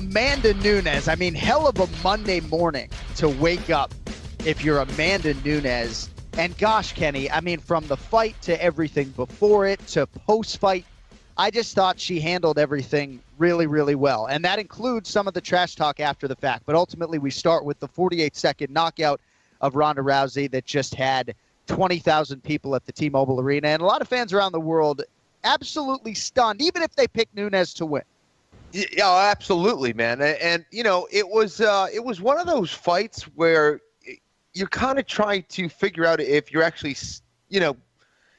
Amanda Nunes, I mean, hell of a Monday morning to wake up if you're Amanda Nunes. And gosh, Kenny, I mean, from the fight to everything before it to post-fight, I just thought she handled everything really, really well. And that includes some of the trash talk after the fact. But ultimately, we start with the 48-second knockout of Ronda Rousey that just had 20,000 people at the T-Mobile Arena. And a lot of fans around the world absolutely stunned, even if they picked Nunes to win. Yeah, absolutely, man. And you know, it was one of those fights where you're kind of trying to figure out if you're actually,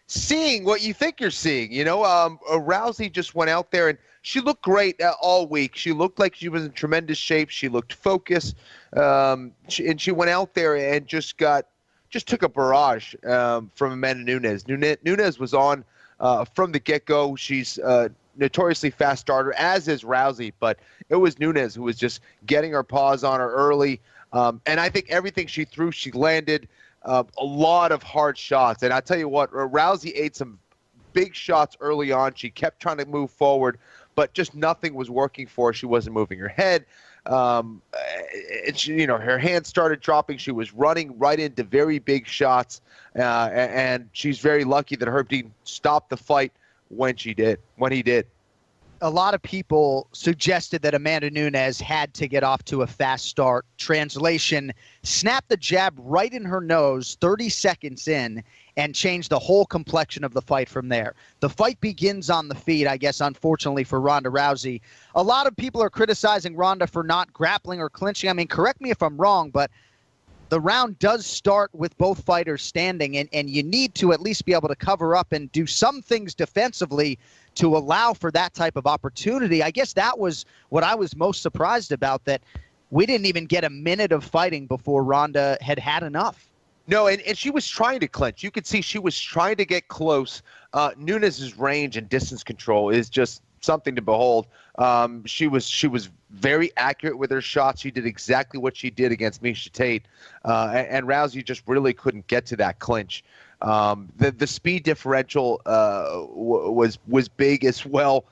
seeing what you think you're seeing. Rousey just went out there and she looked great all week. She looked like she was in tremendous shape. She looked focused, and she went out there and just took a barrage from Amanda Nunes. Nunes was on from the get-go. She's notoriously fast starter, as is Rousey, but it was Nunes who was just getting her paws on her early. And I think everything she threw, she landed a lot of hard shots. And I tell you what, Rousey ate some big shots early on. She kept trying to move forward, but just nothing was working for her. She wasn't moving her head. And she, her hands started dropping. She was running right into very big shots. And she's very lucky that Herb Dean stopped the fight when he did. A lot of people suggested that Amanda Nunes had to get off to a fast start. Translation, snap the jab right in her nose 30 seconds in and change the whole complexion of the fight from there. The fight begins on the feet, I guess, unfortunately for Ronda Rousey. A lot of people are criticizing Ronda for not grappling or clinching. I mean, correct me if I'm wrong, but the round does start with both fighters standing, and you need to at least be able to cover up and do some things defensively to allow for that type of opportunity. I guess that was what I was most surprised about, that we didn't even get a minute of fighting before Ronda had had enough. No, and she was trying to clinch. You could see she was trying to get close. Nunes' range and distance control is just something to behold. She was very accurate with her shots. She did exactly what she did against Miesha Tate, and Rousey just really couldn't get to that clinch. The speed differential was big as well.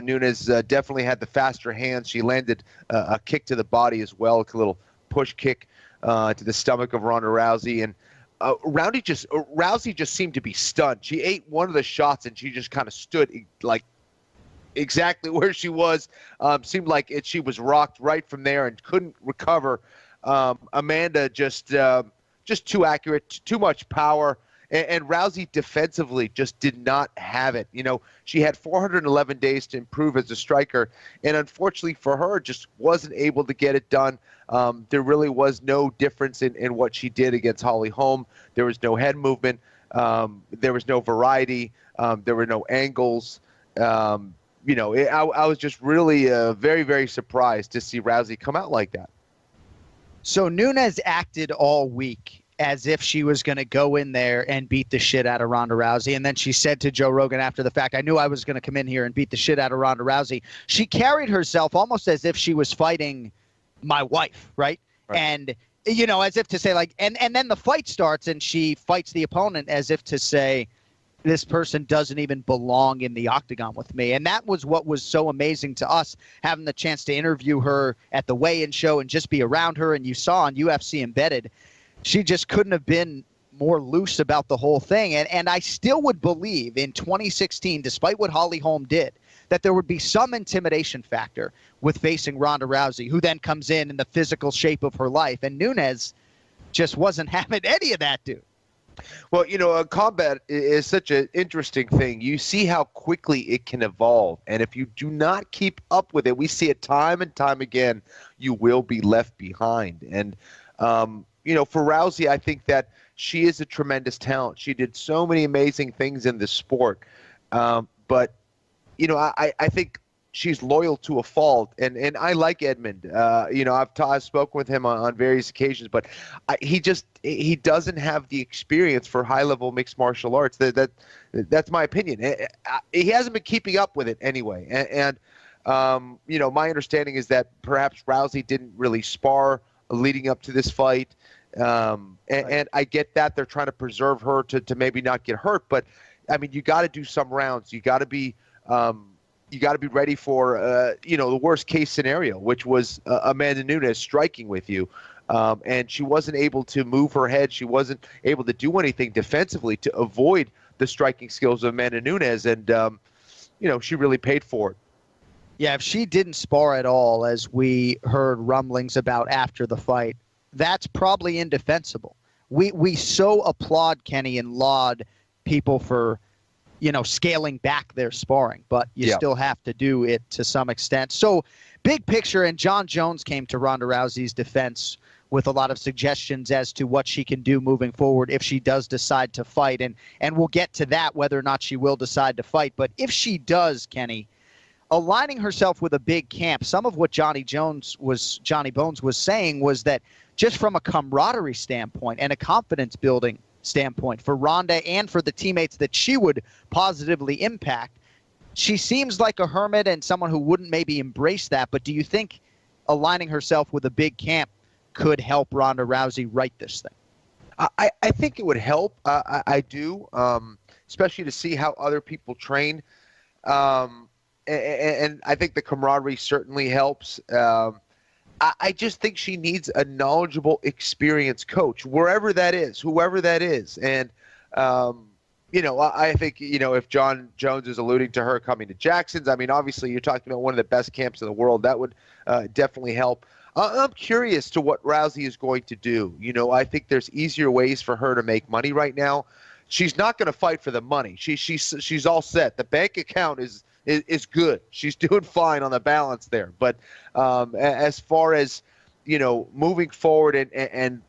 Nunes definitely had the faster hands. She landed a kick to the body as well, a little push kick to the stomach of Ronda Rousey, and Rousey just seemed to be stunned. She ate one of the shots and she just kind of stood like exactly where she was. Seemed like she was rocked right from there and couldn't recover. Amanda just too accurate, too much power. And Rousey defensively just did not have it. She had 411 days to improve as a striker, and unfortunately for her, just wasn't able to get it done. There really was no difference in what she did against Holly Holm. There was no head movement. There was no variety. There were no angles. I was just really very, very surprised to see Rousey come out like that. So Nunes acted all week as if she was going to go in there and beat the shit out of Ronda Rousey. And then she said to Joe Rogan after the fact, I knew I was going to come in here and beat the shit out of Ronda Rousey. She carried herself almost as if she was fighting my wife, right? And, as if to say, like, and then the fight starts and she fights the opponent as if to say, this person doesn't even belong in the octagon with me. And that was what was so amazing to us, having the chance to interview her at the weigh-in show and just be around her. And you saw on UFC Embedded, she just couldn't have been more loose about the whole thing. And I still would believe in 2016, despite what Holly Holm did, that there would be some intimidation factor with facing Ronda Rousey, who then comes in the physical shape of her life. And Nunes just wasn't having any of that, dude. Well, combat is such an interesting thing. You see how quickly it can evolve. And if you do not keep up with it, we see it time and time again, you will be left behind. And, for Rousey, I think that she is a tremendous talent. She did so many amazing things in this sport. But, I think she's loyal to a fault. And I like Edmond. I've spoken with him on various occasions, but he doesn't have the experience for high-level mixed martial arts. That's my opinion. He hasn't been keeping up with it anyway. And my understanding is that perhaps Rousey didn't really spar leading up to this fight. And I get that they're trying to preserve her to maybe not get hurt, but I mean, you got to do some rounds. You got to be, you got to be ready for, the worst case scenario, which was Amanda Nunes striking with you. And she wasn't able to move her head. She wasn't able to do anything defensively to avoid the striking skills of Amanda Nunes. And, she really paid for it. Yeah, if she didn't spar at all, as we heard rumblings about after the fight, that's probably indefensible. We so applaud Kenny and laud people for, scaling back their sparring, but you still have to do it to some extent. So big picture, and John Jones came to Ronda Rousey's defense with a lot of suggestions as to what she can do moving forward if she does decide to fight. And we'll get to that, whether or not she will decide to fight. But if she does, Kenny, aligning herself with a big camp, some of what Johnny Bones was saying was that just from a camaraderie standpoint and a confidence building standpoint for Ronda and for the teammates that she would positively impact, she seems like a hermit and someone who wouldn't maybe embrace that. But do you think aligning herself with a big camp could help Ronda Rousey right this thing? I think it would help. I do, especially to see how other people train. And I think the camaraderie certainly helps. I just think she needs a knowledgeable, experienced coach, wherever that is, whoever that is. And, I think, if John Jones is alluding to her coming to Jackson's, I mean, obviously you're talking about one of the best camps in the world. That would definitely help. I'm curious to what Rousey is going to do. I think there's easier ways for her to make money right now. She's not going to fight for the money. She's all set. The bank account is good. She's doing fine on the balance there. But as far as, moving forward and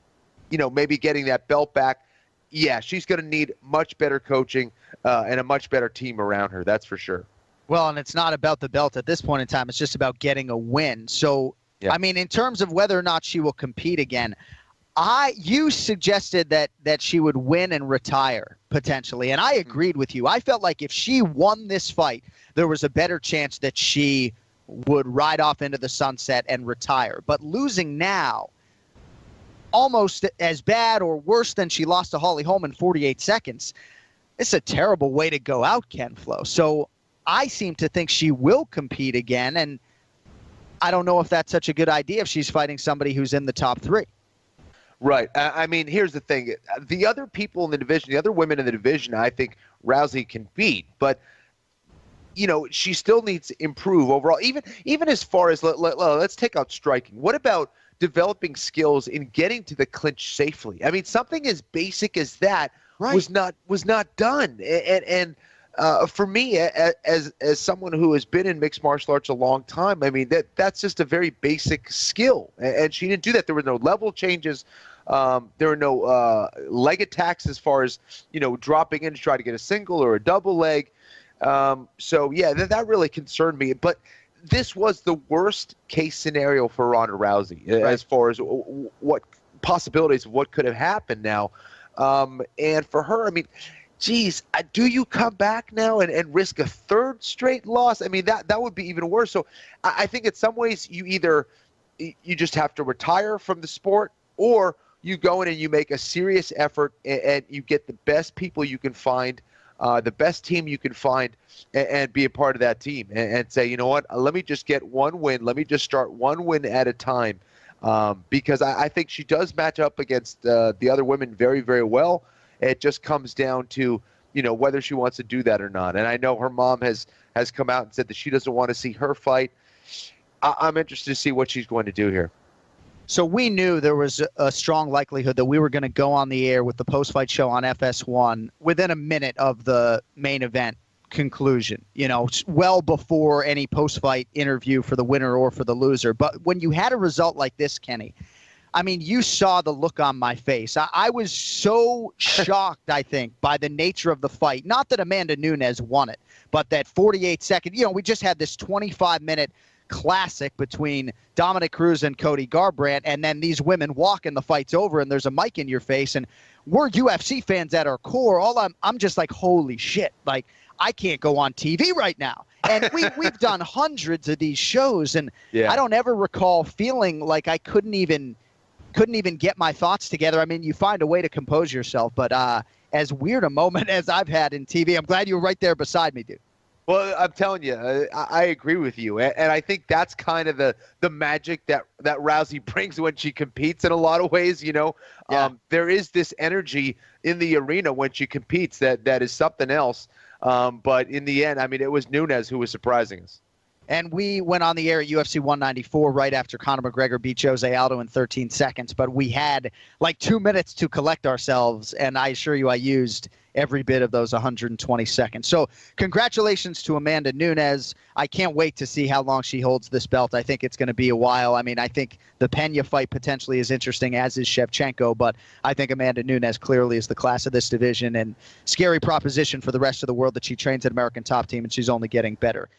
maybe getting that belt back, yeah, she's going to need much better coaching and a much better team around her. That's for sure. Well, and it's not about the belt at this point in time. It's just about getting a win. So, I mean, in terms of whether or not she will compete again, you suggested that she would win and retire potentially, and I agreed with you. I felt like if she won this fight, there was a better chance that she would ride off into the sunset and retire. But losing now, almost as bad or worse than she lost to Holly Holm in 48 seconds, it's a terrible way to go out, Ken Flo. So I seem to think she will compete again, and I don't know if that's such a good idea if she's fighting somebody who's in the top three. Right. I mean, here's the thing. The other people in the division, the other women in the division, I think Rousey can beat. But, she still needs to improve overall. Even as far as, let's take out striking. What about developing skills in getting to the clinch safely? I mean, something as basic as that was not done. And for me, as someone who has been in mixed martial arts a long time, I mean, that's just a very basic skill. And she didn't do that. There were no level changes. There were no leg attacks as far as, dropping in to try to get a single or a double leg. So, yeah, that really concerned me. But this was the worst case scenario for Ronda Rousey as far as what possibilities of what could have happened now. And for her, I mean, geez, do you come back now and risk a third straight loss? I mean, that would be even worse. So I think in some ways you just have to retire from the sport, or you go in and you make a serious effort and you get the best people you can find, the best team you can find, and be a part of that team and say, you know what, let me just get one win. Let me just start one win at a time, because I think she does match up against the other women very, very well. It just comes down to, whether she wants to do that or not. And I know her mom has come out and said that she doesn't want to see her fight. I'm interested to see what she's going to do here. So we knew there was a strong likelihood that we were going to go on the air with the post-fight show on FS1 within a minute of the main event conclusion, well before any post-fight interview for the winner or for the loser. But when you had a result like this, Kenny, I mean, you saw the look on my face. I was so shocked, I think, by the nature of the fight. Not that Amanda Nunes won it, but that 48-second, we just had this 25-minute classic between Dominic Cruz and Cody Garbrandt, and then these women walk and the fight's over and there's a mic in your face. And we're UFC fans at our core. I'm just like, holy shit, like I can't go on TV right now. And we've done hundreds of these shows, and I don't ever recall feeling like I couldn't even get my thoughts together. I mean, you find a way to compose yourself, but as weird a moment as I've had in TV, I'm glad you were right there beside me, dude. Well, I'm telling you, I agree with you, and I think that's kind of the magic that Rousey brings when she competes. In a lot of ways, Yeah. there is this energy in the arena when she competes that is something else. But in the end, I mean, it was Nunes who was surprising us. And we went on the air at UFC 194 right after Conor McGregor beat Jose Aldo in 13 seconds. But we had like 2 minutes to collect ourselves, and I assure you I used every bit of those 120 seconds. So congratulations to Amanda Nunes. I can't wait to see how long she holds this belt. I think it's going to be a while. I mean, I think the Pena fight potentially is interesting, as is Shevchenko, but I think Amanda Nunes clearly is the class of this division, and scary proposition for the rest of the world that she trains at American Top Team, and she's only getting better.